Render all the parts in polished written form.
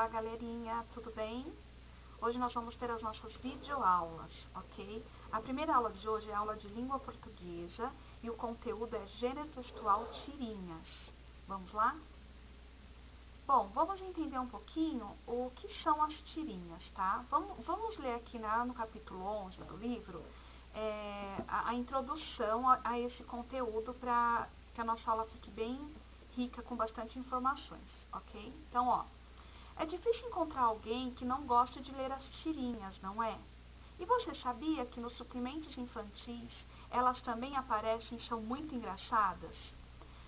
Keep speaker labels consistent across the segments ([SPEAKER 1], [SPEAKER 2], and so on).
[SPEAKER 1] Olá, galerinha, tudo bem? Hoje nós vamos ter as nossas videoaulas, ok? A primeira aula de hoje é a aula de língua portuguesa e o conteúdo é gênero textual tirinhas. Vamos lá? Bom, vamos entender um pouquinho o que são as tirinhas, tá? Vamos ler aqui no capítulo 11 do livro a introdução a esse conteúdo para que a nossa aula fique bem rica, com bastante informações, ok? Então, ó. É difícil encontrar alguém que não goste de ler as tirinhas, não é? E você sabia que nos suprimentos infantis elas também aparecem e são muito engraçadas?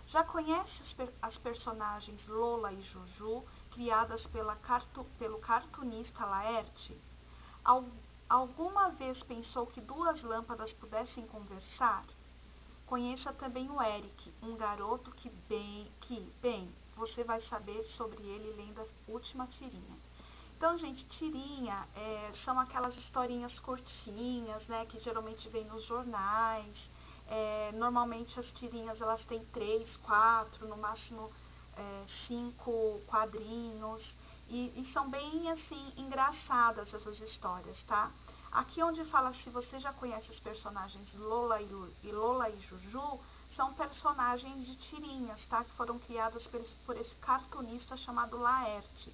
[SPEAKER 1] Já conhece as personagens Lola e Juju, criadas pelo cartunista Laerte? Alguma vez pensou que duas lâmpadas pudessem conversar? Conheça também o Eric, um garoto que bem, você vai saber sobre ele lendo a última tirinha. Então, gente, tirinha são aquelas historinhas curtinhas, né, que geralmente vem nos jornais. Normalmente as tirinhas elas têm 3, 4, no máximo 5 quadrinhos. E são bem, assim, engraçadas essas histórias, tá? Aqui onde fala se você já conhece os personagens Lola e Juju, são personagens de tirinhas, tá? Que foram criadas por esse cartunista chamado Laerte.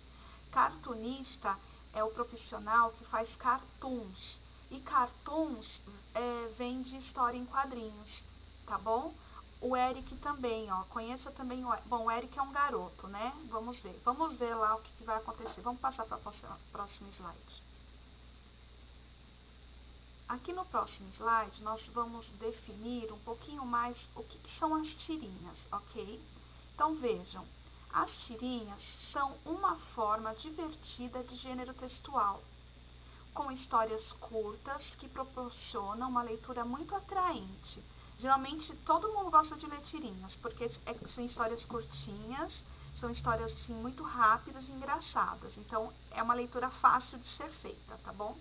[SPEAKER 1] Cartunista é o profissional que faz cartoons. E cartoons vem de história em quadrinhos, tá bom? O Eric também, ó, conheça também o Eric. Bom, o Eric é um garoto, né? Vamos ver lá o que vai acontecer. Vamos passar para o próximo slide. Aqui no próximo slide, nós vamos definir um pouquinho mais o que são as tirinhas, ok? Então, vejam, as tirinhas são uma forma divertida de gênero textual, com histórias curtas que proporcionam uma leitura muito atraente. Geralmente, todo mundo gosta de ler tirinhas, porque são histórias curtinhas, são histórias assim, muito rápidas e engraçadas. Então, é uma leitura fácil de ser feita, tá bom?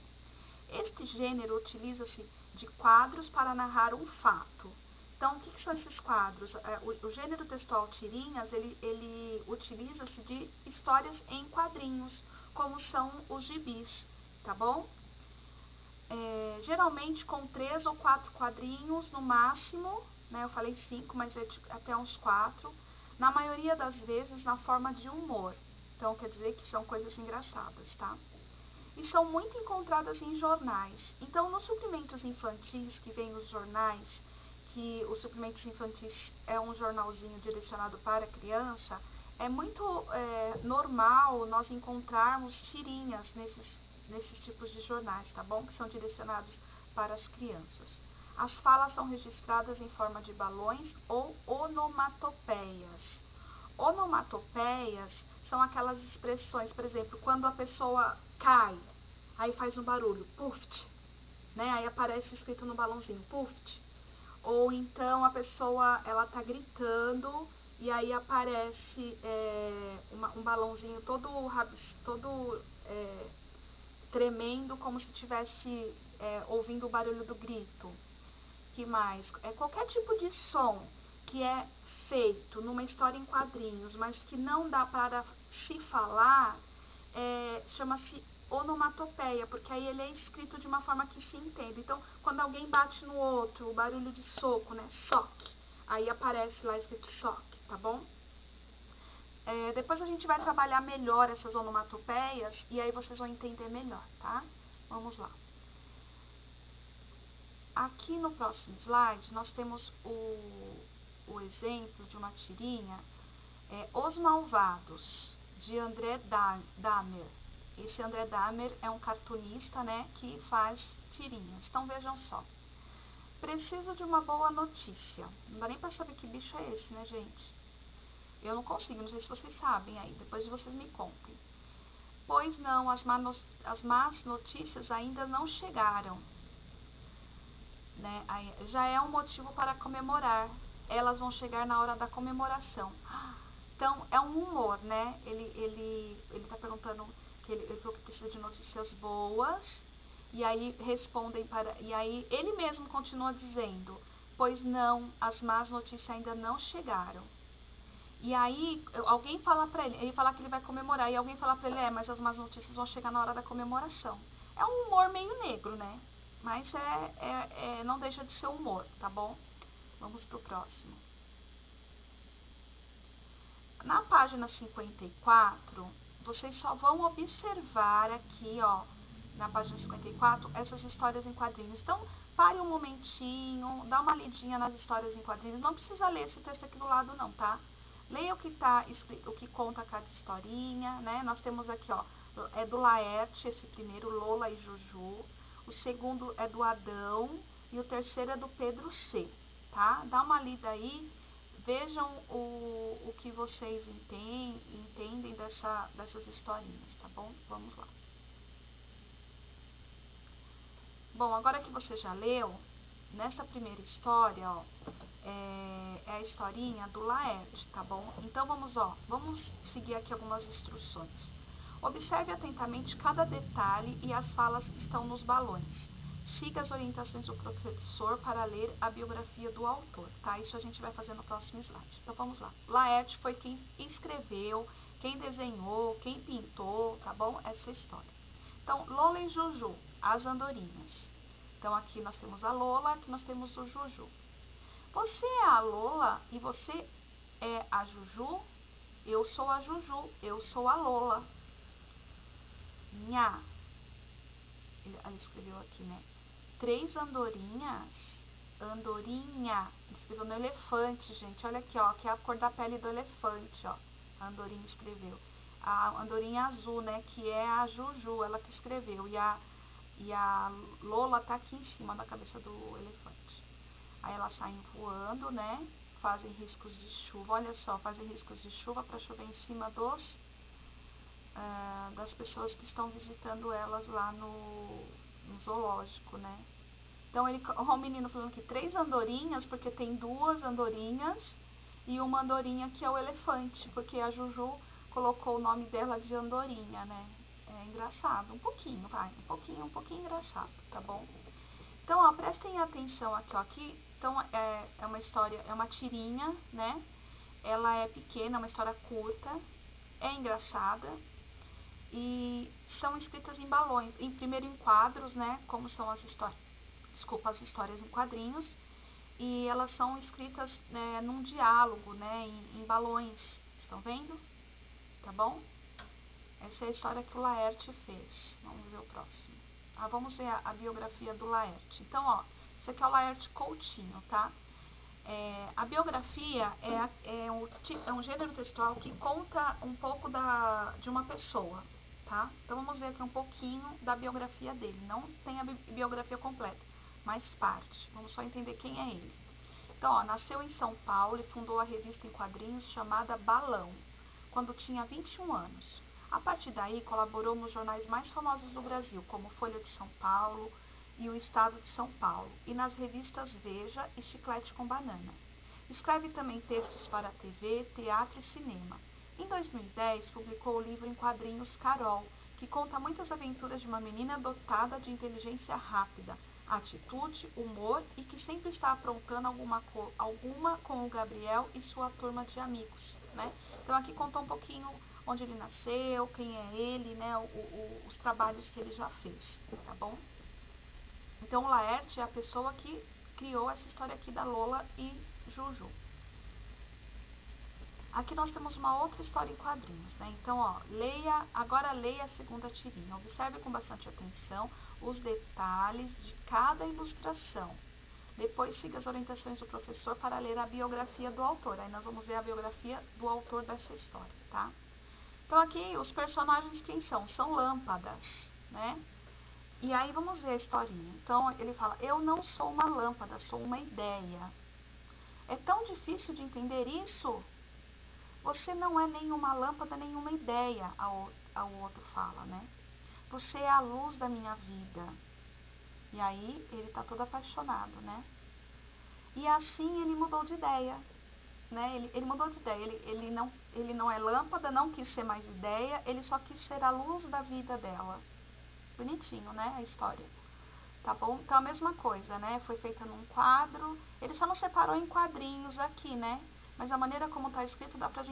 [SPEAKER 1] Este gênero utiliza-se de quadros para narrar um fato. Então, o que são esses quadros? O gênero textual tirinhas, ele utiliza-se de histórias em quadrinhos, como são os gibis, tá bom? Geralmente com 3 ou 4 quadrinhos no máximo, né? Eu falei 5, mas é até uns 4. Na maioria das vezes na forma de humor. Então, quer dizer que são coisas engraçadas, tá? E são muito encontradas em jornais. Então, nos suprimentos infantis que vem nos jornais, que os suprimentos infantis é um jornalzinho direcionado para criança, é muito normal nós encontrarmos tirinhas nesses tipos de jornais, tá bom? Que são direcionados para as crianças. As falas são registradas em forma de balões ou onomatopeias. Onomatopeias são aquelas expressões, por exemplo, quando a pessoa cai, aí faz um barulho, puft, né? Aí aparece escrito no balãozinho, puft. Ou então a pessoa, ela tá gritando e aí aparece um balãozinho todo tremendo, como se estivesse ouvindo o barulho do grito. Que mais? Qualquer tipo de som que é feito numa história em quadrinhos, mas que não dá para se falar, chama-se onomatopeia, porque aí ele é escrito de uma forma que se entende. Então, quando alguém bate no outro, o barulho de soco, né? Soque. Aí aparece lá escrito soque, tá bom? Depois a gente vai trabalhar melhor essas onomatopeias e aí vocês vão entender melhor, tá? Vamos lá. Aqui no próximo slide, nós temos o exemplo de uma tirinha, Os Malvados, de André Dahmer. Esse André Dahmer é um cartunista, né, que faz tirinhas. Então, vejam só. Preciso de uma boa notícia. Não dá nem para saber que bicho é esse, né, gente? Eu não consigo, não sei se vocês sabem aí. Depois vocês me contem. Pois não, as más notícias ainda não chegaram. Né? Aí já é um motivo para comemorar. Elas vão chegar na hora da comemoração. Então, é um humor, né? Ele tá perguntando que ele falou que precisa de notícias boas. E aí respondem e aí ele mesmo continua dizendo, pois não, as más notícias ainda não chegaram. E aí, alguém fala pra ele fala que ele vai comemorar, e alguém fala pra ele, mas as más notícias vão chegar na hora da comemoração. É um humor meio negro, né? Mas não deixa de ser humor, tá bom? Vamos pro próximo. Na página 54, vocês só vão observar aqui, ó, na página 54, essas histórias em quadrinhos. Então, pare um momentinho, dá uma lidinha nas histórias em quadrinhos. Não precisa ler esse texto aqui do lado, não, tá? Leia o que tá escrito, o que conta cada historinha, né? Nós temos aqui, ó, é do Laerte, esse primeiro, Lola e Juju. O segundo é do Adão e o terceiro é do Pedro C, tá? Dá uma lida aí, vejam o que vocês entendem dessas historinhas, tá bom? Vamos lá. Bom, agora que você já leu, nessa primeira história, ó, é a historinha do Laerte, tá bom? Então vamos seguir aqui algumas instruções. Observe atentamente cada detalhe e as falas que estão nos balões. Siga as orientações do professor para ler a biografia do autor, tá? Isso a gente vai fazer no próximo slide. Então vamos lá. Laerte foi quem escreveu, quem desenhou, quem pintou, tá bom? Essa história. Então, Lola e Juju, as andorinhas. Então aqui nós temos a Lola, aqui nós temos o Juju. Você é a Lola e você é a Juju? Eu sou a Juju, eu sou a Lola. Nha. Ele escreveu aqui, né? 3 andorinhas. Andorinha. Ele escreveu no elefante, gente. Olha aqui, ó. Que é a cor da pele do elefante, ó. A andorinha escreveu. A andorinha azul, né? Que é a Juju, ela que escreveu. E a Lola tá aqui em cima da cabeça do elefante. Aí elas saem voando, né? Fazem riscos de chuva. Olha só, fazem riscos de chuva para chover em cima das pessoas que estão visitando elas lá no zoológico, né? Então, o menino falando que 3 andorinhas, porque tem 2 andorinhas e uma andorinha que é o elefante, porque a Juju colocou o nome dela de Andorinha, né? É engraçado, um pouquinho, vai, um pouquinho engraçado, tá bom? Então, ó, prestem atenção aqui, ó, então, é uma história, é uma tirinha, né? Ela é pequena, é uma história curta, é engraçada e são escritas em balões, primeiro em quadros, né? Como são as histórias em quadrinhos, e elas são escritas num diálogo, né? Em balões, estão vendo? Tá bom? Essa é a história que o Laerte fez. Vamos ver o próximo. Vamos ver a biografia do Laerte. Então, ó, esse aqui é o Laerte Coutinho, tá? A biografia é um gênero textual que conta um pouco de uma pessoa, tá? Então, vamos ver aqui um pouquinho da biografia dele. Não tem a biografia completa, mas parte. Vamos só entender quem é ele. Então, ó, nasceu em São Paulo e fundou a revista em quadrinhos chamada Balão, quando tinha 21 anos. A partir daí, colaborou nos jornais mais famosos do Brasil, como Folha de São Paulo e o Estado de São Paulo, e nas revistas Veja e Chiclete com Banana. Escreve também textos para TV, teatro e cinema. Em 2010, publicou o livro em quadrinhos Carol, que conta muitas aventuras de uma menina dotada de inteligência rápida, atitude, humor e que sempre está aprontando alguma com o Gabriel e sua turma de amigos, né? Então aqui contou um pouquinho onde ele nasceu, quem é ele, né? Os trabalhos que ele já fez, tá bom? Então o Laerte é a pessoa que criou essa história aqui da Lola e Juju. Aqui nós temos uma outra história em quadrinhos, né? Então, ó, agora leia a segunda tirinha. Observe com bastante atenção os detalhes de cada ilustração. Depois siga as orientações do professor para ler a biografia do autor. Aí nós vamos ver a biografia do autor dessa história, tá? Então aqui os personagens quem são? São lâmpadas, né? E aí vamos ver a historinha. Então ele fala, eu não sou uma lâmpada, sou uma ideia. É tão difícil de entender isso? Você não é nenhuma lâmpada, nenhuma ideia, ao outro fala, né? Você é a luz da minha vida. E aí ele tá todo apaixonado, né? E assim ele mudou de ideia, né? Ele mudou de ideia, ele não é lâmpada, não quis ser mais ideia, ele só quis ser a luz da vida dela. Bonitinho, né, a história. Tá bom? Então a mesma coisa, né? Foi feita num quadro, ele só não separou em quadrinhos aqui, né? mas a maneira como está escrito dá para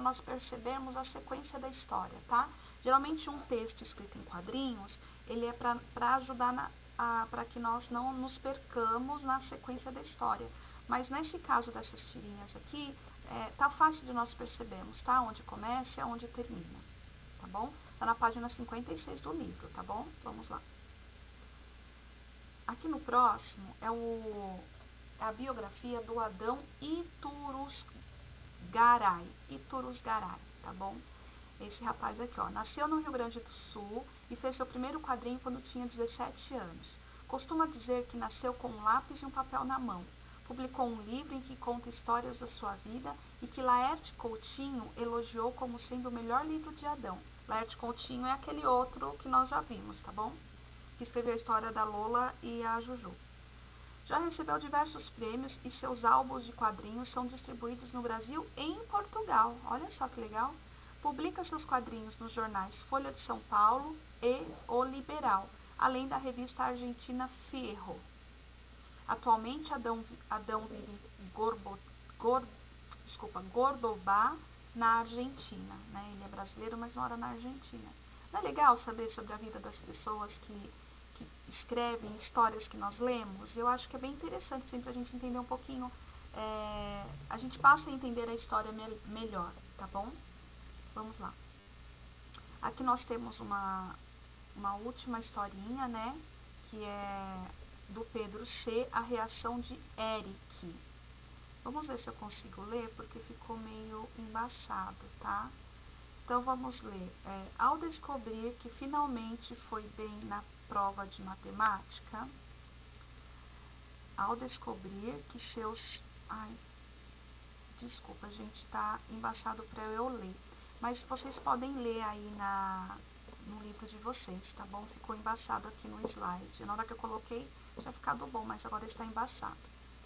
[SPEAKER 1] nós percebermos a sequência da história, tá? Geralmente um texto escrito em quadrinhos, ele é para ajudar para que nós não nos percamos na sequência da história. Mas nesse caso dessas tirinhas aqui, tá fácil de nós percebermos, tá? Onde começa e onde termina, tá bom? Tá na página 56 do livro, tá bom? Vamos lá. Aqui no próximo é a biografia do Adão Iturusgaray, tá bom? Esse rapaz aqui, ó, nasceu no Rio Grande do Sul e fez seu primeiro quadrinho quando tinha 17 anos. Costuma dizer que nasceu com um lápis e um papel na mão. Publicou um livro em que conta histórias da sua vida e que Laerte Coutinho elogiou como sendo o melhor livro de Adão. Laerte Coutinho é aquele outro que nós já vimos, tá bom? Que escreveu a história da Lola e a Juju. Já recebeu diversos prêmios e seus álbuns de quadrinhos são distribuídos no Brasil e em Portugal. Olha só que legal. Publica seus quadrinhos nos jornais Folha de São Paulo e O Liberal, além da revista argentina Fierro. Atualmente, Adão vive em Córdoba, na Argentina. Né? Ele é brasileiro, mas mora na Argentina. Não é legal saber sobre a vida das pessoas que escrevem histórias que nós lemos? Eu acho que é bem interessante sempre a gente entender um pouquinho, a gente passa a entender a história melhor, tá bom? Vamos lá. Aqui nós temos uma última historinha, né? Que é do Pedro C., A Reação de Eric. Vamos ver se eu consigo ler, porque ficou meio embaçado, tá? Então, vamos ler. Ao descobrir que finalmente foi bem na prova de matemática, ao descobrir que seus... Ai, desculpa, gente, tá embaçado para eu ler. Mas vocês podem ler aí no livro de vocês, tá bom? Ficou embaçado aqui no slide. Na hora que eu coloquei, tinha ficado bom, mas agora está embaçado,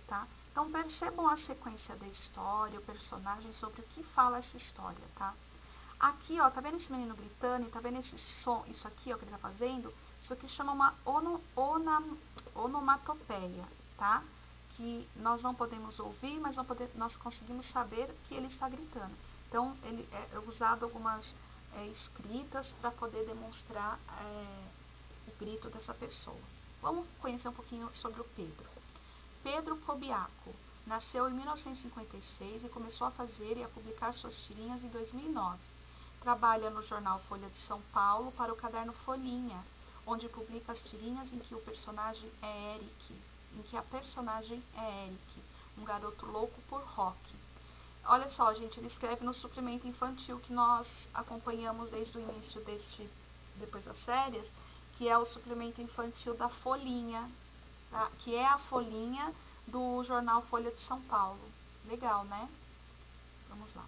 [SPEAKER 1] tá? Então, percebam a sequência da história, o personagem, sobre o que fala essa história, tá? Aqui, ó, tá vendo esse menino gritando e tá vendo esse som, isso aqui, ó, que ele tá fazendo? Isso aqui se chama uma onomatopeia, tá? Que nós não podemos ouvir, mas nós conseguimos saber que ele está gritando. Então, ele é usado algumas escritas para poder demonstrar o grito dessa pessoa. Vamos conhecer um pouquinho sobre o Pedro. Pedro Cobiaco nasceu em 1956 e começou a fazer e a publicar suas tirinhas em 2009. Trabalha no jornal Folha de São Paulo para o caderno Folhinha, onde publica as tirinhas em que o personagem é Eric, um garoto louco por rock. Olha só, gente, ele escreve no suplemento infantil que nós acompanhamos desde o início depois das férias, que é o suplemento infantil da Folhinha, tá? Que é a Folhinha do jornal Folha de São Paulo. Legal, né? Vamos lá.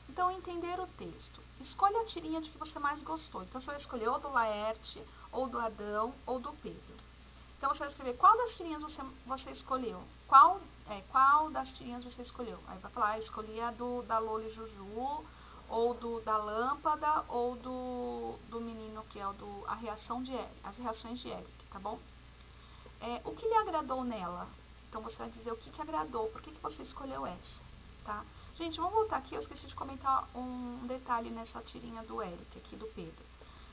[SPEAKER 1] Então, entender o texto. Escolha a tirinha de que você mais gostou. Então, você vai escolher ou do Laerte, ou do Adão, ou do Pedro. Então, você vai escrever qual das tirinhas você escolheu. Qual das tirinhas você escolheu? Aí vai falar, escolhi a da Lola e Juju, ou da Lâmpada, ou do menino que é as reações de Eric, tá bom? O que lhe agradou nela? Então, você vai dizer o que agradou, por que você escolheu essa, tá? Gente, vamos voltar aqui, eu esqueci de comentar um detalhe nessa tirinha do Eric, aqui do Pedro.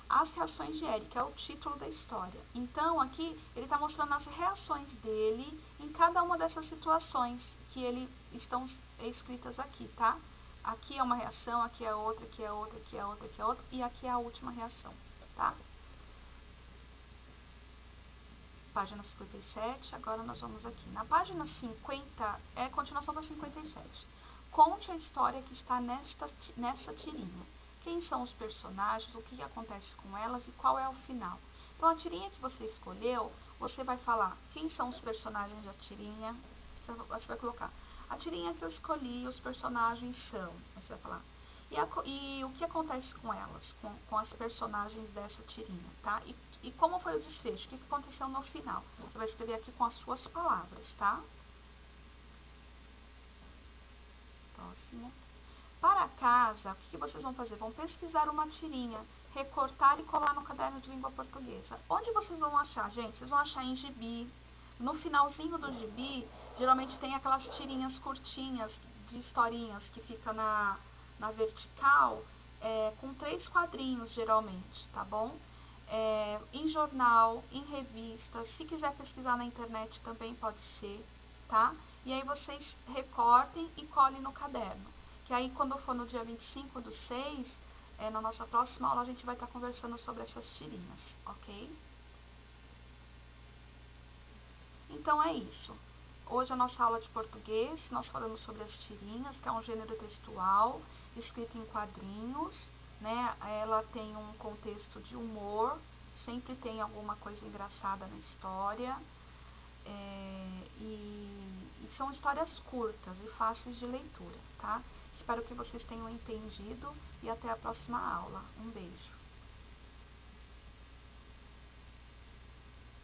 [SPEAKER 1] As reações de Eric é o título da história. Então, aqui, ele está mostrando as reações dele em cada uma dessas situações que estão escritas aqui, tá? Aqui é uma reação, aqui é outra, aqui é outra, aqui é outra, aqui é outra, e aqui é a última reação, tá? Página 57, agora nós vamos aqui. Na página 50, é a continuação da 57. Conte a história que está nessa tirinha. Quem são os personagens, o que acontece com elas e qual é o final. Então, a tirinha que você escolheu, você vai falar quem são os personagens da tirinha. Você vai colocar a tirinha que eu escolhi, os personagens são. Você vai falar. E o que acontece com elas, com as personagens dessa tirinha, tá? E como foi o desfecho, o que aconteceu no final. Você vai escrever aqui com as suas palavras, tá? Próximo. Para casa, o que vocês vão fazer? Vão pesquisar uma tirinha, recortar e colar no caderno de língua portuguesa. Onde vocês vão achar, gente? Vocês vão achar em gibi, No finalzinho do gibi, geralmente tem aquelas tirinhas curtinhas de historinhas que fica na vertical, com 3 quadrinhos geralmente, tá bom? Em jornal, em revista, se quiser pesquisar na internet também pode ser, tá? E aí vocês recortem e colhem no caderno. Que aí quando for no dia 25/6, na nossa próxima aula a gente vai estar conversando sobre essas tirinhas, ok? Então é isso. Hoje a nossa aula de português, nós falamos sobre as tirinhas, que é um gênero textual escrito em quadrinhos, né? Ela tem um contexto de humor, sempre tem alguma coisa engraçada na história, e são histórias curtas e fáceis de leitura, tá? Espero que vocês tenham entendido e até a próxima aula. Um beijo.